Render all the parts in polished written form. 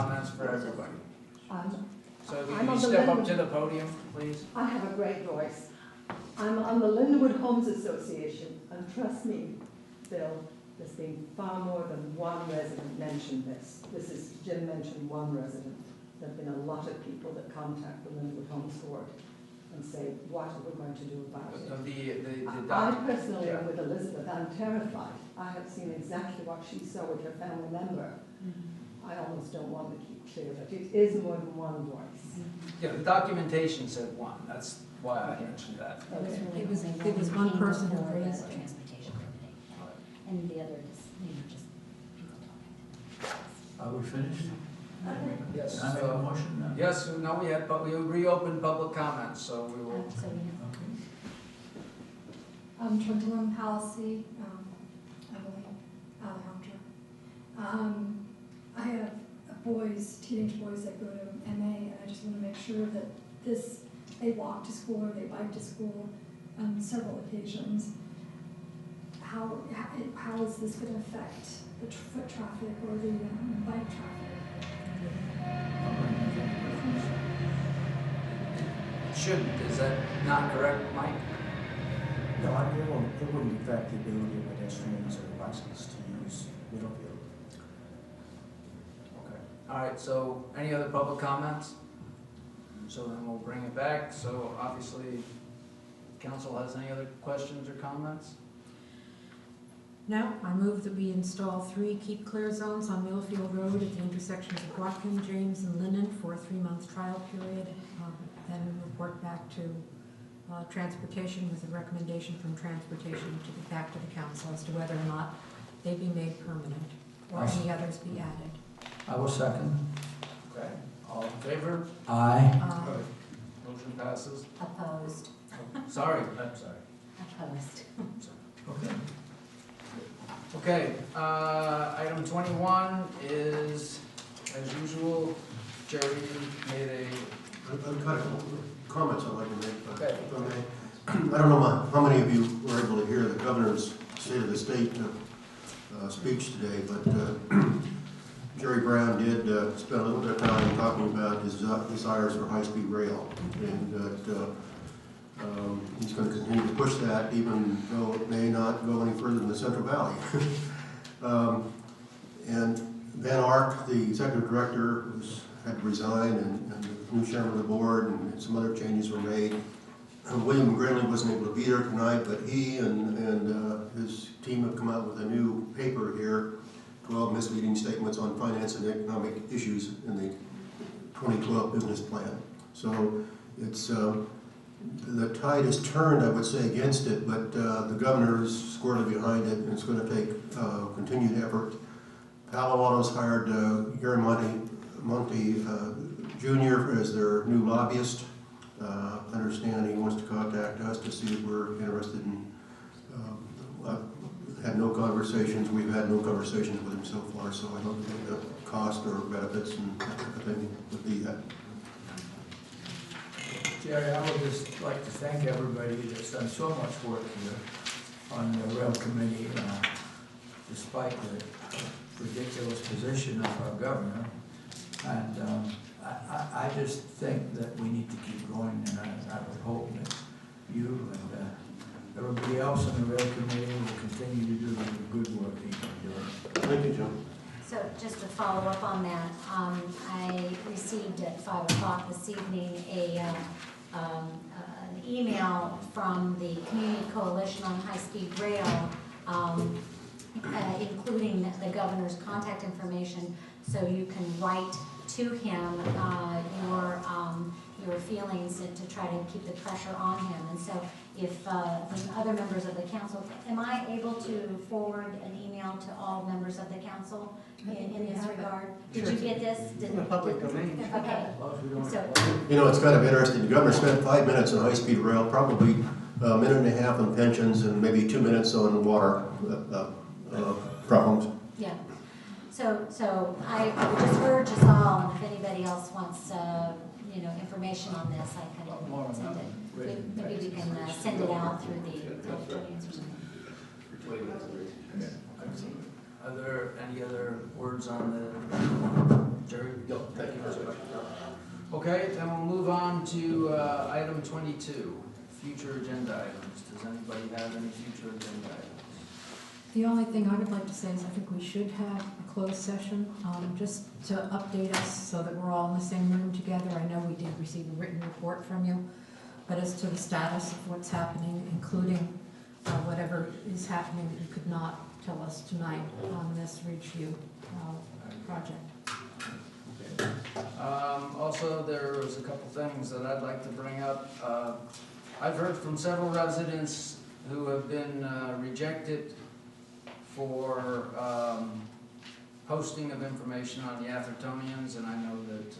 comments for everybody. So if you I'm can on the step up Linwood- to the podium, please. I have a great voice. I'm on the Linwood Homes Association, and trust me, Bill, there's been far more than one resident mentioned this. Jim mentioned one resident. There have been a lot of people that contact the Linwood Homes Board and say, what are we going to do about it? I personally am with Elizabeth. I'm terrified. I have seen exactly what she saw with her family member. I almost don't want to keep clear, but it is more than one voice. Yeah, the documentation said one. That's why I mentioned that. Okay. It was one person who raised it. Transportation committee. And the other is, just people talking. Are we finished? Yes. Can I make a motion now? Yes, no, we reopened public comments, so we will. So we have. Okay. 21 Palisade, I believe, Alejandra. I have teenage boys that go to MA, and I just want to make sure that they walk to school or they bike to school on several occasions. How is this going to affect the foot traffic or the bike traffic? It shouldn't. Is that not correct, Mike? No, it wouldn't affect the ability of pedestrians or bicyclists to use Middlefield. Okay. All right, so any other public comments? So then we'll bring it back. So obviously, council has any other questions or comments? No, I move that we install 3 keep clear zones on Millfield Road at the intersections of Watkin, James, and Linden for a 3-month trial period. Then we report back to transportation with a recommendation from transportation to get back to the council as to whether or not they be made permanent or any others be added. I will second. Okay. All in favor? Aye. Motion passes. Opposed. Sorry, I'm sorry. Opposed. Okay. Okay, item 21 is, as usual, Jerry made a... I've got a couple of comments I'd like to make. Okay. If I may. I don't know how many of you were able to hear the governor's State of the State speech today, but Jerry Brown did spend a little bit of time talking about his desires for high-speed rail, and that he's going to continue to push that, even though it may not go any further than the Central Valley. And Van Ark, the executive director, had to resign, and the new chairman of the board, and some other changes were made. William Grinley wasn't able to be there tonight, but he and his team have come out with a new paper here, 12 misleading statements on finance and economic issues in the 2012 business plan. So it's the tide has turned, I would say, against it, but the governor is squarely behind it, and it's going to take continued effort. Palo Alto's hired Gary Monte Jr. as their new lobbyist. Understand he wants to contact us to see if we're interested in. Had no conversations. We've had no conversations with him so far, so I don't think the cost or benefits and that type of thing would be that. Jerry, I would just like to thank everybody that's done so much work here on the rail committee, despite the ridiculous position of our governor. And I just think that we need to keep going, and I would hope that you and everybody else in the rail committee will continue to do the good work that you've been doing. Thank you, John. So just to follow up on that, I received at 5 o'clock this evening an email from the Community Coalition on High-Speed Rail, including the governor's contact information, so you can write to him your feelings and to try to keep the pressure on him. And so if other members of the council, am I able to forward an email to all members of the council in this regard? Did you get this? In the public domain. Okay. So, You know, it's kind of interesting. The governor spent 5 minutes on high-speed rail, probably a minute and a half on pensions, and maybe 2 minutes on water problems. yeah. So I would just urge us all, and if anybody else wants, information on this, I can send it. Maybe we can send it out through the custodians or something. Are there any other words on the Jerry? Go. Okay, then we'll move on to item 22, future agenda items. Does anybody have any future agenda items? The only thing I would like to say is I think we should have a closed session, just to update us so that we're all in the same room together. I know we did receive a written report from you, but as to the status of what's happening, including whatever is happening that you could not tell us tonight on this Ridgeview project. Also, there was a couple things that I'd like to bring up. I've heard from several residents who have been rejected for posting of information on the Athertonians, and I know that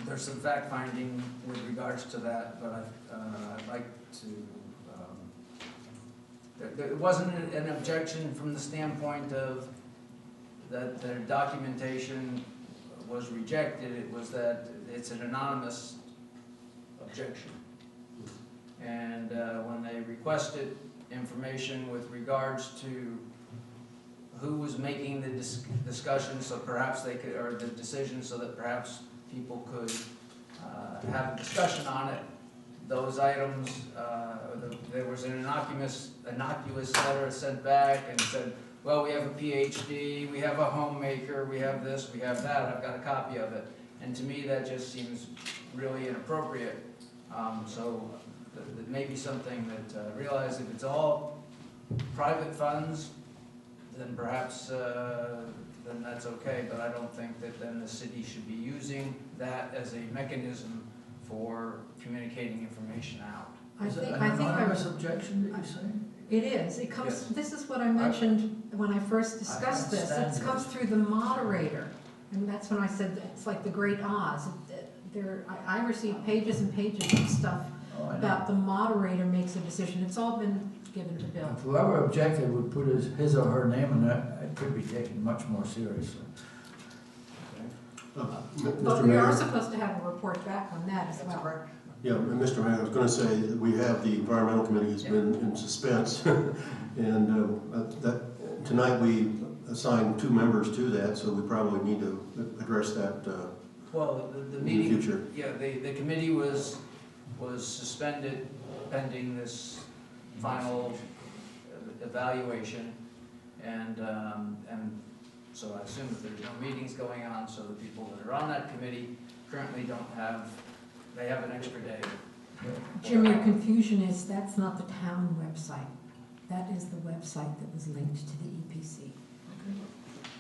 there's some fact-finding with regards to that, but I'd like to, it wasn't an objection from the standpoint of that their documentation was rejected, it was that it's an anonymous objection. And when they requested information with regards to who was making the discussion, so perhaps they could, or the decision, so that perhaps people could have a discussion on it, those items, there was an innocuous letter sent back and said, well, we have a PhD, we have a homemaker, we have this, we have that, I've got a copy of it. And to me, that just seems really inappropriate. So that may be something that, realize if it's all private funds, then perhaps, then that's okay, but I don't think that then the city should be using that as a mechanism for communicating information out. Is it an anonymous objection that you're saying? It is. It comes. Yes. This is what I mentioned when I first discussed this. It comes through the moderator, and that's when I said that it's like the Great Oz. I received pages and pages of stuff about the moderator makes a decision. It's all been given to Bill. If whoever objected would put his or her name in it, it could be taken much more seriously. But we are supposed to have a report back on that as well. Yeah, Mr. Mayor, I was going to say that we have the environmental committee has been in suspense, and tonight we assigned 2 members to that, so we probably need to address that Well, the in meeting, the future. yeah, the committee was suspended pending this final evaluation, and so I assume that there's no meetings going on, so the people that are on that committee currently don't have, they have an extra day. Jim, your confusion is that's not the town website. That is the website that was linked to the EPC.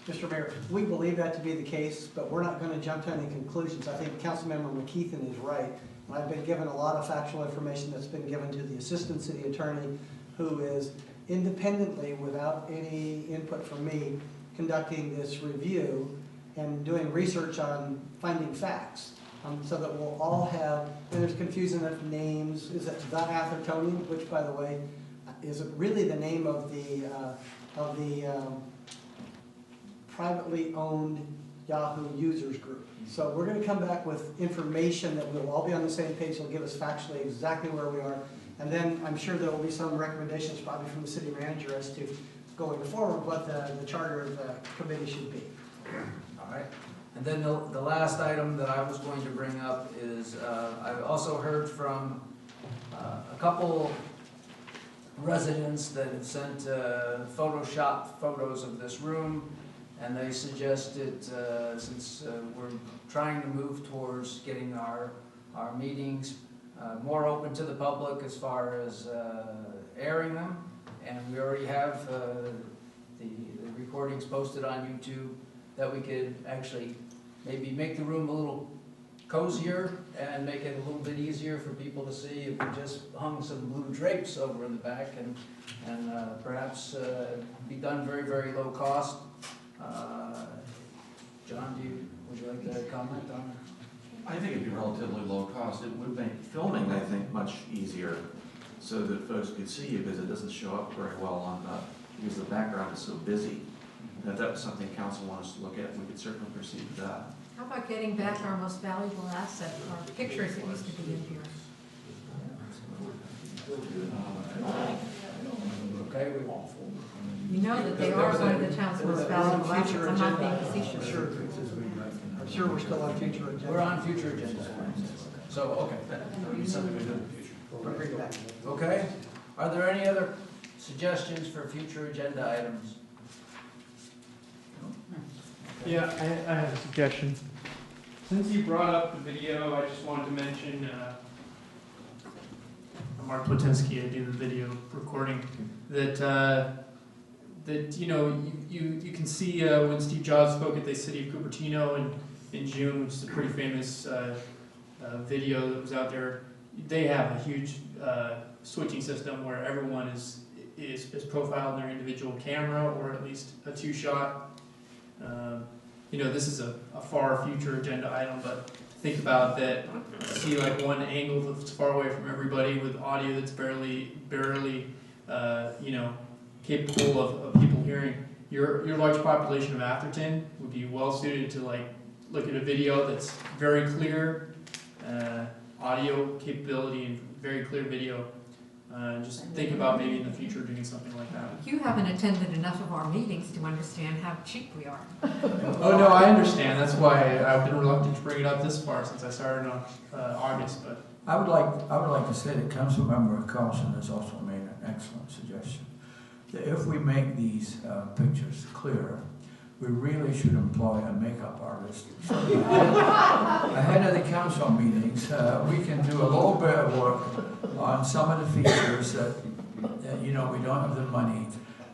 Mr. Mayor, we believe that to be the case, but we're not going to jump to any conclusions. I think Councilmember McKeithen is right. And I've been given a lot of factual information that's been given to the Assistant City Attorney, who is independently, without any input from me, conducting this review and doing research on finding facts. So that we'll all have, and there's confusion of names. Is it the Athertonian, which, by the way, is really the name of the privately owned Yahoo users group. So we're going to come back with information that we'll all be on the same page. It'll give us factually exactly where we are. And then I'm sure there will be some recommendations probably from the city manager as to going forward what the charter of the committee should be. All right. And then the last item that I was going to bring up is I've also heard from a couple residents that have sent Photoshopped photos of this room, and they suggested, since we're trying to move towards getting our meetings more open to the public as far as airing them, and we already have the recordings posted on YouTube, that we could actually maybe make the room a little cozier and make it a little bit easier for people to see if we just hung some blue drapes over in the back, and perhaps be done very, very low cost. John, would you like to comment on it? I think it'd be relatively low cost. It would make filming, I think, much easier so that folks could see you, because it doesn't show up very well on because the background is so busy. And if that was something council wants to look at, we could certainly proceed with that. How about getting back our most valuable asset, our pictures that used to be in here? Okay, we won't. You know that they are one of the town's most valuable assets. I'm not being facetious. Sure, fixes we'd like to know. Sure, we're still on future agenda. We're on future agenda items. So, okay, that'll be something we do in the future. We'll bring it back. Okay, are there any other suggestions for future agenda items? Yeah, I have a suggestion. Since you brought up the video, I just wanted to mention, Mark Platinsky, I do the video recording, that you know, you can see when Steve Jobs spoke at the city of Cupertino in June, which is a pretty famous video that was out there. They have a huge switching system where everyone is profiled in their individual camera, or at least a two-shot. You know, this is a far future agenda item, but think about that. See like one angle that's far away from everybody with audio that's barely, you know, capable of people hearing. Your large population of Atherton would be well suited to like look at a video that's very clear, audio capability and very clear video. Just think about maybe in the future doing something like that. You haven't attended enough of our meetings to understand how cheap we are. Oh no, I understand. That's why I've been reluctant to bring it up this far since I started on August. But I would like to say that Councilmember Carlson has also made an excellent suggestion. That if we make these pictures clearer, we really should employ a makeup artist. Ahead of the council meetings, we can do a little bit of work on some of the features that you know, we don't have the money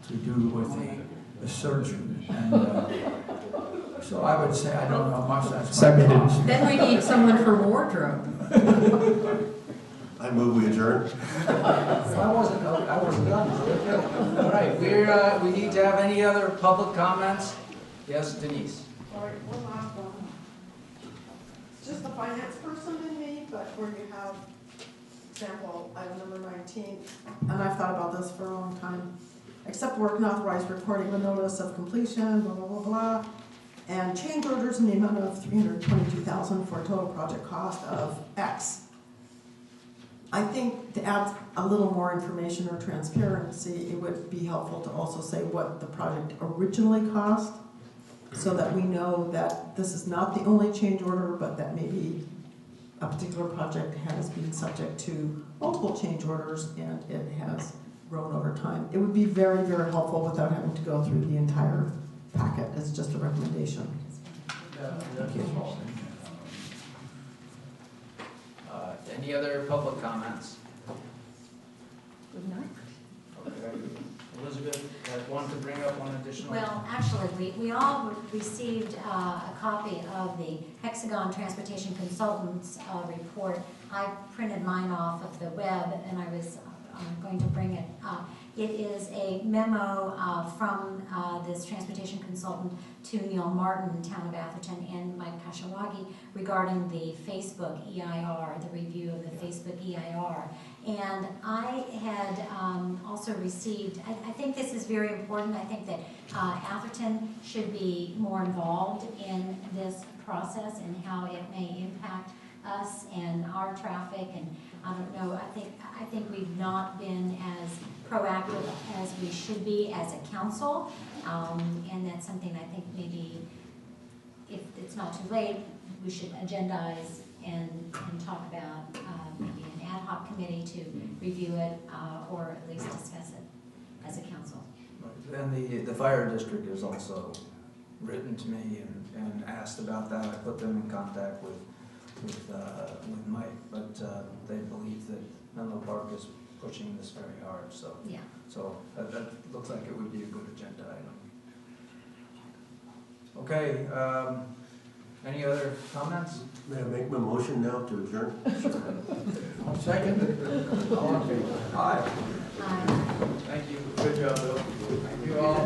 to do with the surgery. And so I would say, I don't know how much that's going to cost. Then we need someone for wardrobe. I move we adjourn. I wasn't done. All right, we need to have any other public comments? Yes, Denise. All right, one last one. It's just the finance person in me, but where you have example, item number 19, and I've thought about this for a long time. Accept work and authorize recording a notice of completion, blah, blah, blah, blah, and change orders in the amount of $322,000 for a total project cost of X. I think to add a little more information or transparency, it would be helpful to also say what the project originally cost, so that we know that this is not the only change order, but that maybe a particular project has been subject to multiple change orders and it has grown over time. It would be very, very helpful without having to go through the entire packet. It's just a recommendation. Any other public comments? Good night. Okay. Elizabeth, want to bring up one additional? Well, actually, we all received a copy of the Hexagon Transportation Consultants report. I printed mine off of the web, and I was going to bring it up. It is a memo from this transportation consultant to Neil Martin, Town of Atherton, and Mike Kashawagi regarding the Facebook EIR, the review of the Facebook EIR. And I had also received, I think this is very important, I think that Atherton should be more involved in this process and how it may impact us and our traffic, and I don't know, I think we've not been as proactive as we should be as a council, and that's something I think maybe, if it's not too late, we should agendize and talk about maybe an ad hoc committee to review it, or at least discuss it as a council. And the fire district has also written to me and asked about that. I put them in contact with Mike, but they believe that Menlo Park is pushing this very hard, so. Yeah. So that looks like it would be a good agenda item. Okay, any other comments? May I make my motion now to adjourn? Second? All in favor? Aye. Thank you. Good job, Bill. Thank you all.